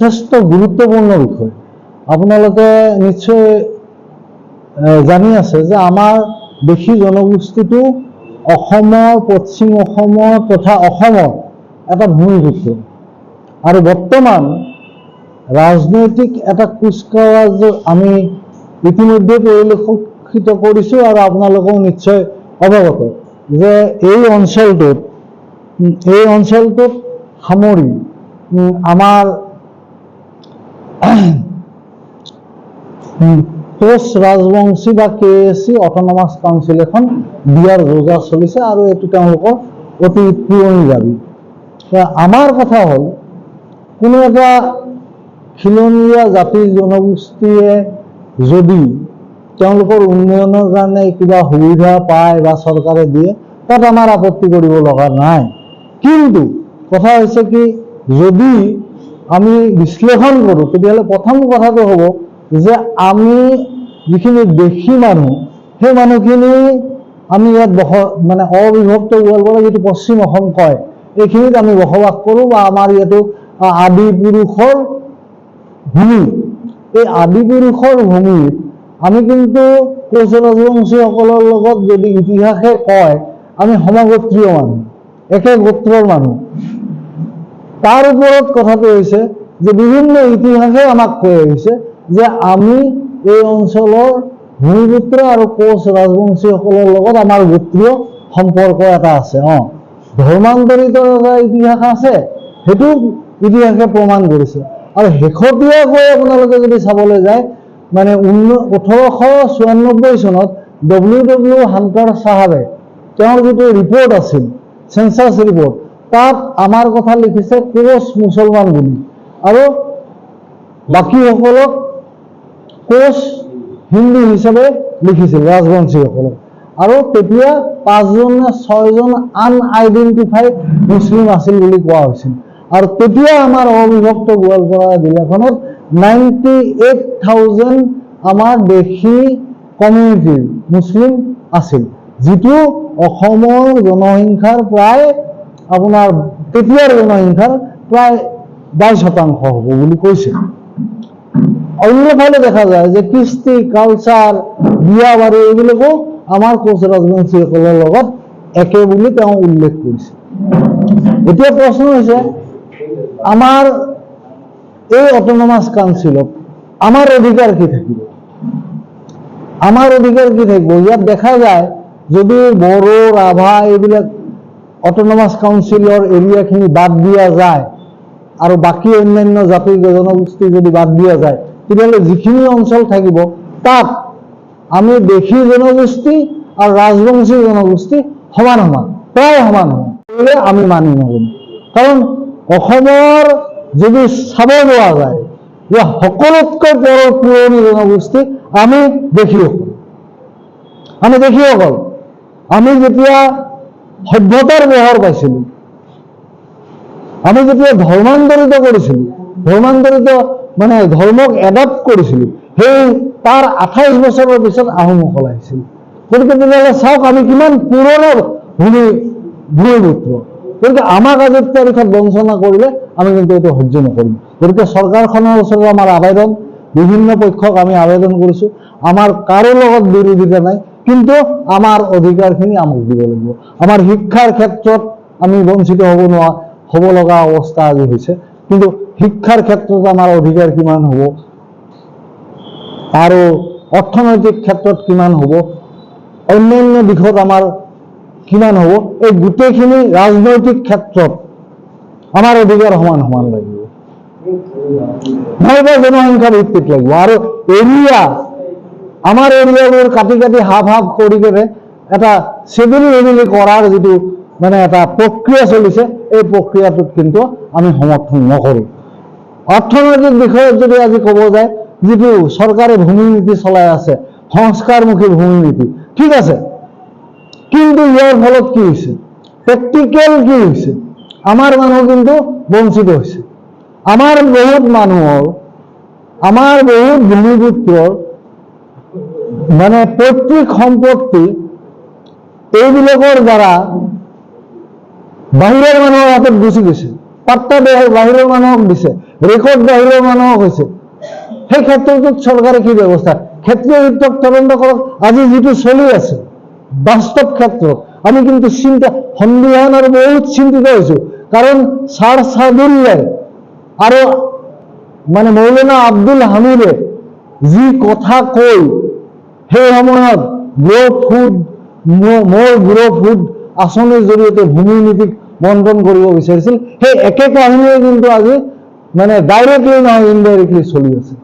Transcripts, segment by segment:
যথেষ্ট গুৰুত্বপূৰ্ণ বিষয়। আপোনালোকে নিশ্চয় জানি আছে যে আমাৰ দেশী জনগোষ্ঠীটো অসমৰ, পশ্চিম অসমৰ তথা অসমৰ এটা ভূমিপুত্ৰ। আৰু বৰ্তমান ৰাজনৈতিক এটা কুচকাৱাজ আমি ইতিমধ্যে পৰিলক্ষিত কৰিছোঁ আৰু আপোনালোকেও নিশ্চয় অৱগত যে এই অঞ্চলটোত সামৰি আমাৰ কোচ ৰাজবংশী বা KSC অটনমাস কাউন্সিল এখন দিয়াৰ যোজা চলিছে আৰু এইটো তেওঁলোকৰ অতি পুৰণি দাবী। আমাৰ কথা হ'ল কোনো এটা খিলঞ্জীয়া জাতি জনগোষ্ঠীয়ে যদি তেওঁলোকৰ উন্নয়নৰ কাৰণে কিবা সুবিধা পায় বা চৰকাৰে দিয়ে তাত আমাৰ আপত্তি কৰিব লগা নাই। কিন্তু কথা হৈছে কি, যদি আমি বিশ্লেষণ কৰোঁ তেতিয়াহ'লে প্ৰথম কথাটো হ'ব যে আমি যিখিনি দেশী মানুহ সেই মানুহখিনি আমি ইয়াত অবিভক্ত গোৱালপাৰা যিটো পশ্চিম অসম কয় এইখিনিত আমি বসবাস কৰোঁ বা আমাৰ ইয়াতো আদি পুৰুষৰ ভূমি। এই আদি পুৰুষৰ ভূমিত আমি কিন্তু কোচ ৰাজবংশীসকলৰ লগত যদি ইতিহাসে কয় আমি সমগোত্ৰীয় মানুহ, একে গোত্ৰৰ মানুহ। তাৰ ওপৰত কথাটো হৈছে যে বিভিন্ন ইতিহাসে আমাক কৈ আহিছে যে আমি এই অঞ্চলৰ ভূমিপুত্ৰ আৰু কোচ ৰাজবংশীসকলৰ লগত আমাৰ গোত্ৰীয় সম্পৰ্ক এটা আছে। ধৰ্মান্তৰিত এটা ইতিহাস আছে, সেইটো ইতিহাসে প্ৰমাণ কৰিছে। আৰু শেহতীয়াকৈ আপোনালোকে যদি চাবলৈ যায় 1894 চনত WW হাণ্টাৰ চাহাবে তেওঁৰ যিটো ৰিপৰ্ট আছিল চেঞ্চাছ ৰিপৰ্ট, তাত আমাৰ কথা লিখিছে কোচ মুছলমান বুলি আৰু বাকীসকলক কোচ হিন্দু হিচাপে লিখিছিল ৰাজবংশীসকলক। আৰু তেতিয়া 5জন নে 6জন আনআইডেণ্টিফাইড মুছলিম আছিল বুলি কোৱা হৈছিল। আৰু তেতিয়া আমাৰ অবিভক্ত গোৱালপাৰা জিলাখনত 98,000 আমাৰ দেশী কমিউনিটিৰ মুছলিম আছিল, যিটো অসমৰ জনসংখ্যাৰ প্ৰায় আপোনাৰ তেতিয়াৰ জনসংখ্যাৰ প্ৰায় 22% হ'ব বুলি কৈছে। অন্যফালে দেখা যায় যে কৃষ্টি, কালচাৰ, বিয়া বাৰু এইবিলাকো আমাৰ কোচ ৰাজবংশীসকলৰ লগত একে বুলি তেওঁ উল্লেখ কৰিছে। এতিয়া প্ৰশ্ন হৈছে আমাৰ এই অটনমাস কাউন্সিলত আমাৰ অধিকাৰ কি থাকিব? আমাৰ অধিকাৰ কি থাকিব? ইয়াত দেখা যায় যদি বড়ো, ৰাভা এইবিলাক অটনমাস কাউন্সিলৰ এৰিয়াখিনি বাদ দিয়া যায় আৰু বাকী অন্যান্য জাতি জনগোষ্ঠী যদি বাদ দিয়া যায় তেতিয়াহ'লে যিখিনি অঞ্চল থাকিব তাত আমি দেশী জনগোষ্ঠী আৰু ৰাজবংশী জনগোষ্ঠী সমান প্ৰায় সমান আমি মানি নল'ম। কাৰণ অসমৰ যদি চাব যোৱা যায় যে সকলোতকৈ পুৰণি জনগোষ্ঠী আমি দেশীসকল। আমি যেতিয়া সভ্যতাৰ পোহৰ পাইছিলোঁ, আমি যেতিয়া ধৰ্মান্তৰিত কৰিছিলোঁ, ধৰ্মক এডপ্ট কৰিছিলোঁ, সেই তাৰ 28 বছৰৰ পিছত আহোমসকল আহিছিল। গতিকে তেতিয়াহ'লে চাওক আমি কিমান পুৰণা ভূমিপুত্ৰ। গতিকে আমাক আজিৰ তাৰিখত বঞ্চনা কৰিলে আমি কিন্তু এইটো সহ্য নকৰিম। গতিকে চৰকাৰখনৰ ওচৰত আমাৰ আবেদন, বিভিন্ন পক্ষক আমি আবেদন কৰিছোঁ, আমাৰ কাৰো লগত বিৰোধিতা নাই, কিন্তু আমাৰ অধিকাৰখিনি আমাক দিব লাগিব। আমাৰ শিক্ষাৰ ক্ষেত্ৰত আমি বঞ্চিত হ'ব লগা অৱস্থা আজি হৈছে, কিন্তু শিক্ষাৰ ক্ষেত্ৰত আমাৰ অধিকাৰ কিমান হ'ব আৰু অৰ্থনৈতিক ক্ষেত্ৰত কিমান হ'ব, অন্যান্য দিশত আমাৰ কিমান হ'ব, এই গোটেইখিনি ৰাজনৈতিক ক্ষেত্ৰত আমাৰ অধিকাৰ সমান লাগিব। নাইবা জনসংখ্যা ভিত্তিত লাগিব। আৰু আমাৰ এৰিয়াবোৰ কাটি হাফ কৰি কেনে এটা চিভিল ৰেভিনিউ কৰাৰ যিটো এটা প্ৰক্ৰিয়া চলিছে, এই প্ৰক্ৰিয়াটোত কিন্তু আমি সমৰ্থন নকৰোঁ। অৰ্থনৈতিক বিষয়ত যদি আজি ক'ব যায়, যিটো চৰকাৰে ভূমি নীতি চলাই আছে, সংস্কাৰমুখী ভূমি নীতি, ঠিক আছে, কিন্তু ইয়াৰ ফলত কি হৈছে, প্ৰেক্টিকেল কি হৈছে, আমাৰ মানুহ কিন্তু বঞ্চিত হৈছে। আমাৰ বহুত ভূমিপুত্ৰৰ পৈতৃক সম্পত্তি এইবিলাকৰ দ্বাৰা বাহিৰৰ মানুহৰ হাতত গুচি গৈছে। পাত্তা বাহিৰৰ মানুহক দিছে, ৰেকৰ্ড বাহিৰৰ মানুহক হৈছে। সেই ক্ষেত্ৰটোত চৰকাৰে কি ব্যৱস্থা, ক্ষেত্ৰীয় উদ্যোগ তদন্ত কৰক। আজি যিটো চলি আছে বাস্তৱ ক্ষেত্ৰত আমি কিন্তু সন্দিহান আৰু বহুত চিন্তিত হৈছো। কাৰণ ছাৰ ছাদুল্লাই আৰু মানে মৌলানা আব্দুল হামিদে যি কথা কৈ সেই সময়ত গ্ৰ ফুড মোৰ গ্ৰ ফুড আঁচনিৰ জৰিয়তে ভূমি নীতিক বন্ধন কৰিব বিচাৰিছিল, সেই একে কাহিনীয়ে কিন্তু আজি মানে ডাইৰেক্টলি নহয় ইনডাইৰেক্টলি চলি আছে।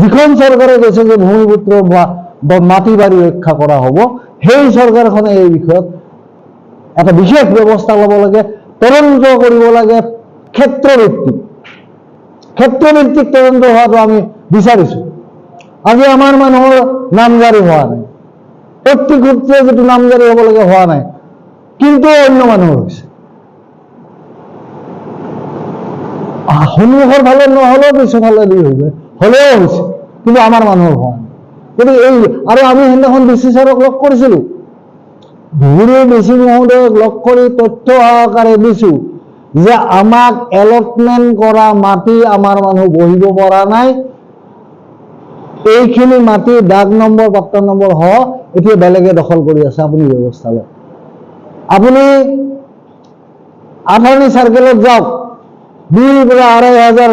যিখন চৰকাৰে কৈছে যে ভূমিপুত্ৰ বা মাটি বাৰী ৰক্ষা কৰা হ'ব, সেই চৰকাৰখনে এই বিষয়ত এটা বিশেষ ব্যৱস্থা ল'ব লাগে, তদন্ত কৰিব লাগে। ক্ষেত্ৰভিত্তিক তদন্ত হোৱাটো আমি বিচাৰিছো। আজি আমাৰ মানুহৰ নামজাৰি হোৱা নাই, প্ৰত্যেক সূত্ৰে যিটো নামজাৰি হ'ব লাগে হোৱা নাই, কিন্তু অন্য মানুহৰ হৈছে। সন্মুখৰ ফালে নহ'লেও পিছৰ ফালে দি হৈছে, হ'লেও হৈছে, কিন্তু আমাৰ মানুহৰ হোৱা নাই। গতিকে এই আৰু আমি সেইদিনাখন ডিচি ছাৰক লগ কৰিছিলো, ধুবুৰীৰ ডিচি মহোদয়ক লগ কৰি তথ্য সহকাৰে দিছো যে আমাক এলটমেণ্ট কৰা মাটি আমাৰ মানুহ বহিব পৰা নাই, এইখিনি মাটি দাগ নম্বৰ পাট্টা নম্বৰ সহ এতিয়া বেলেগে দখল কৰি আছে, আপুনি ব্যৱস্থা লওক। আপুনি আঠানি চাৰ্কেলত যাওক, 2,000 পৰা 2,500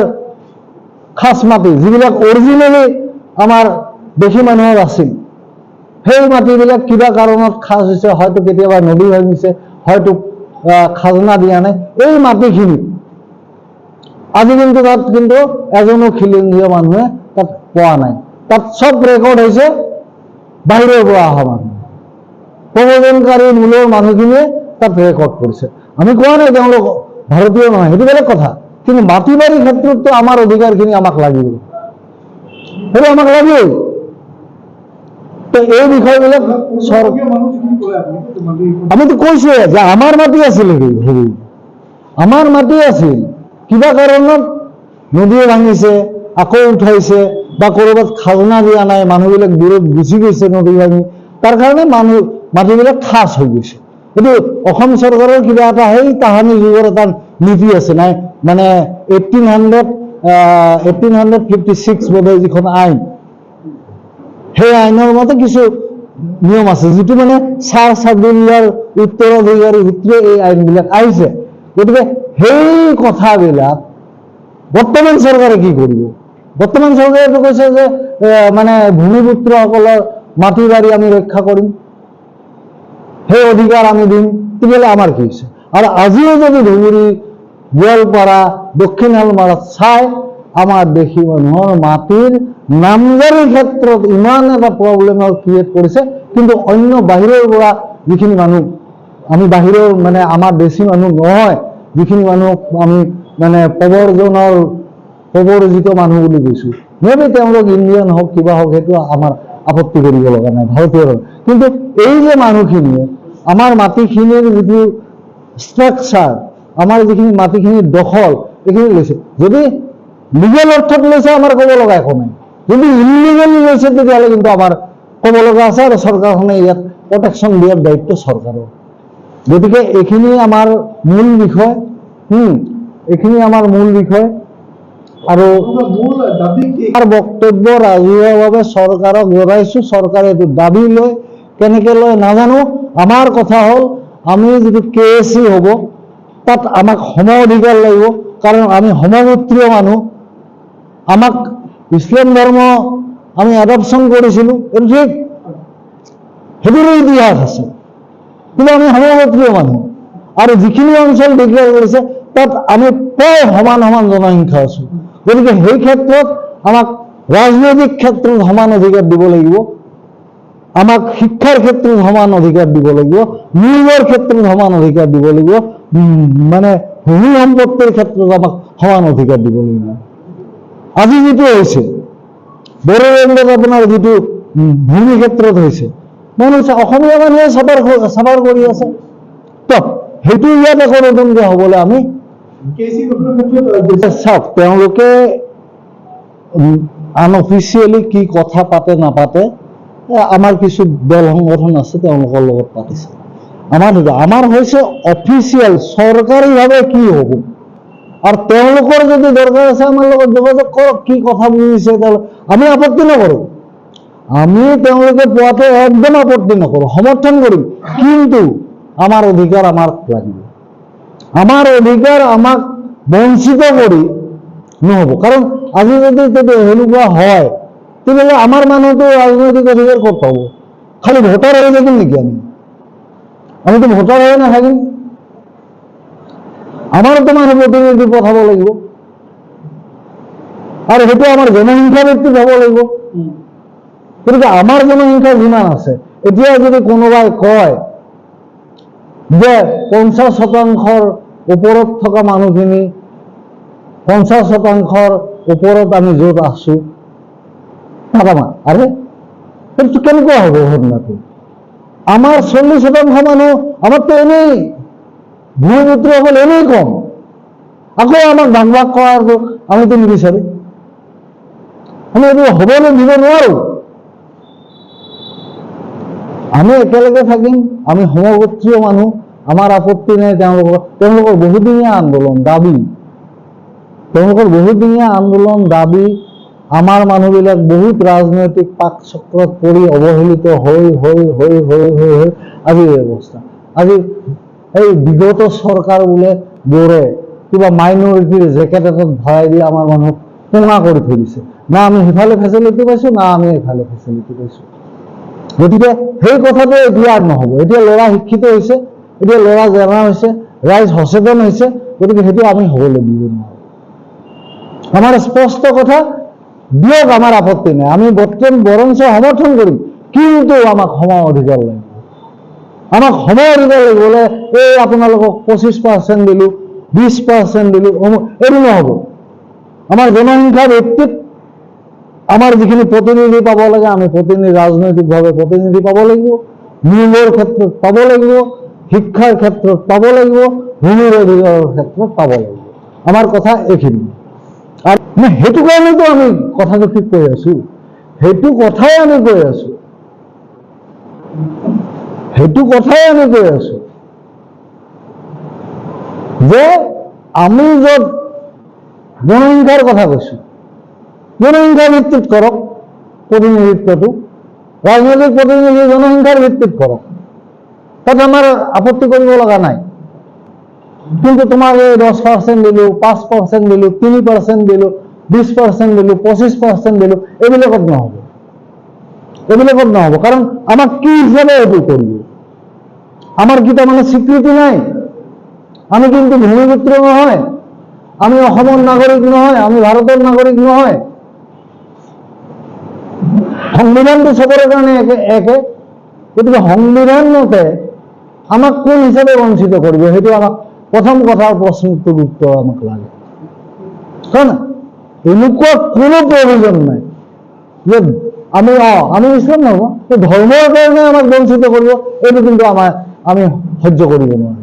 খাচ মাটি যিবিলাক অৰিজিনেলি আমাৰ দেশী মানুহৰ আছিল, সেই মাটিবিলাক কিবা কাৰণত খাচ হৈছে, হয়তো কেতিয়াবা নদী ভাঙিছে, হয়তো খাজনা দিয়া নাই। এই মাটিখিনি আজি কিন্তু তাত কিন্তু এজনো খিলঞ্জীয়া মানুহে তাত পোৱা নাই। তাত চব ৰেকৰ্ড হৈছে বাহিৰৰ পৰা অহা মানুহ, প্ৰব্ৰজনকাৰী মূলৰ মানুহখিনিয়ে তাত ৰেকৰ্ড কৰিছে। আমি কোৱা নাই তেওঁলোক ভাৰতীয় নহয়, সেইটো বেলেগ কথা, কিন্তু মাটি বাৰীৰ ক্ষেত্ৰততো আমাৰ অধিকাৰখিনি আমাক লাগিব, সেইটো আমাক লাগিবই। তো এই বিষয়বিলাক আমিতো কৈছোৱে যে আমাৰ মাটি আছিল, হেৰি আমাৰ মাটি আছিল, কিবা কাৰণত নদীয়ে ভাঙিছে, আকৌ উঠাইছে, বা ক'ৰবাত খাজনা দিয়া নাই, মানুহবিলাক দূৰত গুচি গৈছে নদী ভাঙি, তাৰ কাৰণে মাটিবিলাক খাচ হৈ গৈছে। কিন্তু অসম চৰকাৰৰ কিবা এটা সেই তাহানি যুগৰ এটা নীতি আছে নাই, মানে 1856 বোধহয় যিখন আইন, সেই আইনৰ মতে কিছু নিয়ম আছে, যিটো মানে ছাৰ ছাদুল্লাৰ উত্তৰাধিকাৰী সূত্ৰে এই আইনবিলাক আহিছে। গতিকে সেই কথাবিলাক বৰ্তমান চৰকাৰে কি কৰিব? বৰ্তমান চৰকাৰেতো কৈছে যে মানে ভূমিপুত্ৰসকলৰ মাটি বাৰী আমি ৰক্ষা কৰিম, সেই অধিকাৰ আমি দিম। তেতিয়াহ'লে আমাৰ কি হৈছে? আৰু আজিও যদি ধুবুৰী, গোৱালপাৰা, দক্ষিণ শালমাৰাত চাই, আমাৰ দেশী মানুহৰ মাটিৰ নামজাৰিৰ ক্ষেত্ৰত ইমান এটা প্ৰব্লেমৰ ক্ৰিয়েট কৰিছে, কিন্তু অন্য বাহিৰৰ পৰা যিখিনি মানুহ, আমি বাহিৰৰ মানে আমাৰ দেশী মানুহ নহয়, যিখিনি মানুহক আমি মানে প্ৰব্ৰজিত মানুহ বুলি কৈছো, মেবি তেওঁলোক ইণ্ডিয়ান হওক কিবা হওক, সেইটো আমাৰ আপত্তি কৰিব লগা নাই, ভাৰতীয়। কিন্তু এই যে মানুহখিনিয়ে আমাৰ মাটিখিনিৰ যিটো ষ্ট্ৰাকচাৰ, আমাৰ যিখিনি মাটিখিনিৰ দখল, এইখিনি লৈছে। যদি লিগেল অৰ্থত লৈছে আমাৰ ক'ব লগা একো নাই, যদি ইলিগেলি লৈছে তেতিয়াহ'লে কিন্তু আমাৰ ক'ব লগা আছে, আৰু চৰকাৰখনে ইয়াত প্ৰটেকশ্যন দিয়াৰ দায়িত্ব চৰকাৰৰ। গতিকে এইখিনি আমাৰ মূল বিষয়, এইখিনি আমাৰ মূল বিষয়। আৰু আমাৰ বক্তব্য ৰাজহুৱাভাৱে চৰকাৰক জনাইছো, চৰকাৰে এইটো দাবী লয়, কেনেকৈ লয় নাজানো। আমাৰ কথা হ'ল, আমি যিটো KAC হ'ব, তাত আমাক সম অধিকাৰ লাগিব, কাৰণ আমি সমগোত্ৰীয় মানুহ। আমাক ইছলাম ধৰ্ম আমি এডপশ্যন কৰিছিলোঁ, এইটো ঠিক, সেইটোৰো ইতিহাস আছে, কিন্তু আমি সমগোত্ৰীয় মানুহ। আৰু যিখিনি অঞ্চল ডিক্লেয়াৰ কৰিছে তাত আমি প্ৰায় সমান সমান জনসংখ্যা আছোঁ। গতিকে সেই ক্ষেত্ৰত আমাক ৰাজনৈতিক ক্ষেত্ৰত সমান অধিকাৰ দিব লাগিব, আমাক শিক্ষাৰ ক্ষেত্ৰত সমান অধিকাৰ দিব লাগিব, নিয়োগৰ ক্ষেত্ৰত সমান অধিকাৰ দিব লাগিব, মানে ভূমি সম্পত্তিৰ ক্ষেত্ৰত আমাক সমান অধিকাৰ দিব লাগিব। আজি যিটো হৈছে বড়োলেণ্ডত আপোনাৰ যিটো ভূমি ক্ষেত্ৰত হৈছে, অসমীয়া মানুহে চাবাৰ কৰি আছে, তো সেইটো ইয়াত একো নতুনকৈ হ'বলৈ আমি চাওক, তেওঁলোকে আনঅফিচিয়েলি কি কথা পাতে নাপাতে, আমাৰ কিছু দল সংগঠন আছে তেওঁলোকৰ লগত পাতিছে। আমাৰ হয়েছে অফিসিয়াল সৰকাৰিভাবে কি হব, আৰ তেওঁলোকৰ যদি দৰকাৰ আছে আমাৰ লগত যোগাযোগ কৰক, কি কথা বুঝিছে তাহলে আমি আপত্তি নকৰো, আমি তেওঁলোকে পোৱাটো একদম আপত্তি নকৰো, সমৰ্থন কৰিম, কিন্তু আমাৰ অধিকাৰ আমাৰ লাগিব, আমাৰ অধিকাৰ আমাক বঞ্চিত কৰি নহব। কাৰণ আজি যদি সেনেকুৱা হয় তেতিয়াহ'লে আমার মানুহটো রাজনৈতিক অধিকার ক'ত পাব? খালি ভোটার হয়ে থাকিম নেকি? আমি তো ভোটার হয়ে নাথাকিম, আমারও তো মানুষ প্রতিনিধি পঠাব লাগিব, আর সেইটো আমার জনসংখ্যা ভিত্তিক হব লাগিব। গতিকে আমার জনসংখ্যা যিমান আছে, এতিয়া যদি কোনোবাই কয় যে 50% ওপৰত থকা মানুহখিনি 50%-ৰ ওপৰত আমি য'ত আছো, আৰে কিন্তু কেনেকুৱা হ'ব ঘটনাটো? আমাৰ 40% মানুহ, আমাৰ তো এনেই ভূমিপুত্ৰসকল এনেই কম, আকৌ আমাক ভাগ ভাগ কৰাৰ আমি তো নিবিচাৰো, আমি এইটো হ'বলৈ দিব নোৱাৰো। আমি একেলগে থাকিম, আমি সমগোত্ৰীয় মানুহ, আমাৰ আপত্তি নাই। তেওঁলোকৰ বহুদিনীয়া আন্দোলন দাবী, তেওঁলোকৰ বহুদিনীয়া আন্দোলন দাবী, আমাৰ মানুহবিলাক বহুত ৰাজনৈতিক পাক চক্ৰত পৰি অৱহেলিত হৈ হৈ হৈ হৈ হৈ হৈ আজি এই অৱস্থা। আজি এই বিগত চৰকাৰ বোৰে কিবা মাইনৰিটিৰ জেকেট এটাত ভৰাই দি আমাৰ মানুহক কোঙা কৰি থৈ দিছে, না আমি সিফালে ফেচিলিটি পাইছো, না আমি এইফালে ফেচিলিটি পাইছো। গতিকে সেই কথাটো এতিয়া আৰু নহ'ব। এতিয়া ল'ৰা শিক্ষিত হৈছে, এতিয়া ল'ৰা জনা হৈছে, ৰাইজ সচেতন হৈছে, গতিকে সেইটো আমি হ'বলৈ দিব নোৱাৰো। আমাৰ স্পষ্ট কথা, দিয়ক, আমাৰ আপত্তি নাই, আমি বৰঞ্চ সমৰ্থন কৰিম, কিন্তু আমাক সম অধিকাৰ লাগিব, আমাক সম অধিকাৰ লাগিব। বোলে এই আপোনালোকক 25% দিলো, 20% দিলো, এইটো নহ'ব। আমাৰ জনসংখ্যা ভিত্তিত আমাৰ যিখিনি প্ৰতিনিধি পাব লাগে, আমি ৰাজনৈতিকভাৱে প্ৰতিনিধি পাব লাগিব, নিয়োগৰ ক্ষেত্ৰত পাব লাগিব, শিক্ষাৰ ক্ষেত্ৰত পাব লাগিব, ভূমিৰ অধিকাৰৰ ক্ষেত্ৰত পাব লাগিব। আমাৰ কথা এইখিনি। আৰু সেইটো কাৰণেতো আমি কথাটো ঠিক কৈ আছো, সেইটো কথাই আমি কৈ আছো, সেইটো কথাই আমি কৈ আছো যে আমি য'ত জনসংখ্যাৰ কথা কৈছো, জনসংখ্যাৰ ভিত্তিত কৰক প্ৰতিনিধিত্বটো, ৰাজনৈতিক প্ৰতিনিধি জনসংখ্যাৰ ভিত্তিত কৰক, তাত আমাৰ আপত্তি কৰিব লগা নাই। কিন্তু তোমাক এই 10% দিলো, 5% দিলো, 3% দিলো, 20% দিলো, 25% দিলো, এইবিলাকত নহ'ব, এইবিলাকত নহ'ব। কাৰণ আমাক কি হিচাপে এইটো কৰিব? আমাৰ কি তাৰমানে স্বীকৃতি নাই? আমি কিন্তু ভূমিপুত্ৰ নহয়, আমি অসমৰ নাগৰিক নহয়, আমি ভাৰতৰ নাগৰিক নহয়। সংবিধানটো চবৰে কাৰণে একে। গতিকে সংবিধানতে আমাক কোন হিচাপে বঞ্চিত কৰিব? সেইটো আমাক প্ৰথম কথাৰ প্ৰশ্নটোৰ উত্তৰ আমাক লাগে। কাৰণ এনেকুৱা কোনো প্ৰয়োজন নাই যে আমি ইছলাম নহ'ব, ধৰ্মৰ কাৰণে আমাক বঞ্চিত কৰিব, এইটো কিন্তু আমি সহ্য কৰিব নোৱাৰো।